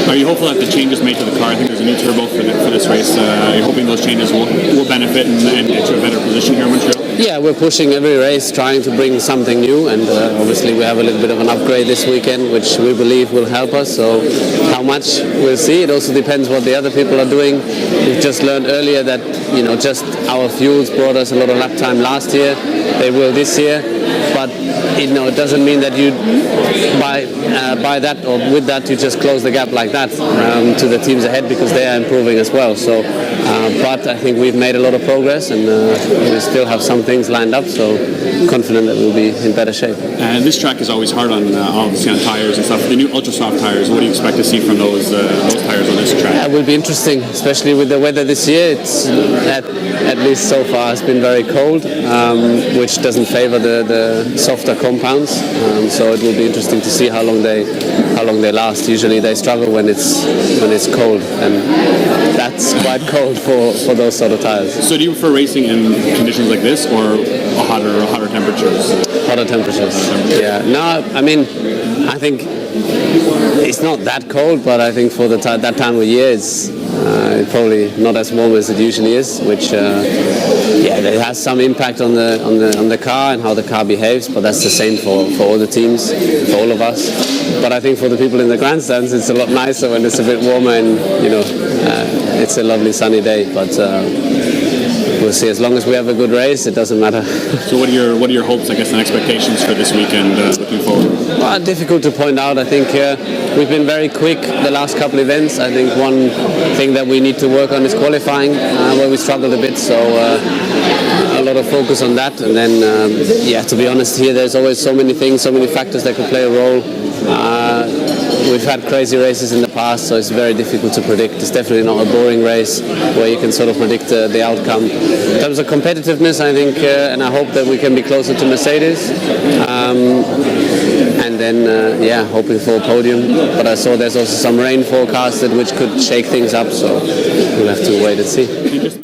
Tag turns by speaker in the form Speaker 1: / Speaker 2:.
Speaker 1: Are you hopeful that the changes made to the car, I think there's a new turbo for this race, you're hoping those changes will benefit and get you a better position here in Montreal?
Speaker 2: Yeah, we're pushing every race, trying to bring something new, and obviously we have a little bit of an upgrade this weekend, which we believe will help us. So how much, we'll see. It also depends what the other people are doing. We've just learned earlier that just our fuels brought us a lot of lap time last year. They will this year, but it doesn't mean that you by that or with that you just close the gap like that to the teams ahead, because they are improving as well. So, but I think we've made a lot of progress, and we still have some things lined up. So confident that we'll be in better shape.
Speaker 1: And this track is always hard on obviously on tires and stuff. The new ultra soft tires. What do you expect to see from those tires on this track?
Speaker 2: Yeah, it will be interesting, especially with the weather this year. It's at least so far has been very cold, which doesn't favour the softer compounds. So it will be interesting to see how long they last. Usually they struggle when it's cold, and that's quite cold for those sort of tires.
Speaker 1: So do you prefer racing in conditions like this, or hotter temperatures?
Speaker 2: Hotter temperatures. Yeah. No, I mean, I think it's not that cold, but I think for that time of year, it's probably not as warm as it usually is, which it has some impact on the car and how the car behaves. But that's the same for all the teams, for all of us. But I think for the people in the grandstands, it's a lot nicer when it's a bit warmer and it's a lovely sunny day. But we'll see. As long as we have a good race, it doesn't matter.
Speaker 1: So what are your hopes, I guess, and expectations for this weekend looking forward?
Speaker 2: Well, difficult to point out. I think we've been very quick the last couple events. I think one thing that we need to work on is qualifying, where we struggled a bit. So a lot of focus on that. And then, to be honest, here there's always so many things, so many factors that could play a role. We've had crazy races in the past, so it's very difficult to predict. It's definitely not a boring race where you can sort of predict the outcome. In terms of competitiveness, I think, and I hope that we can be closer to Mercedes. And then, hoping for a podium. But I saw there's also some rain forecasted, which could shake things up, so we'll have to wait and see.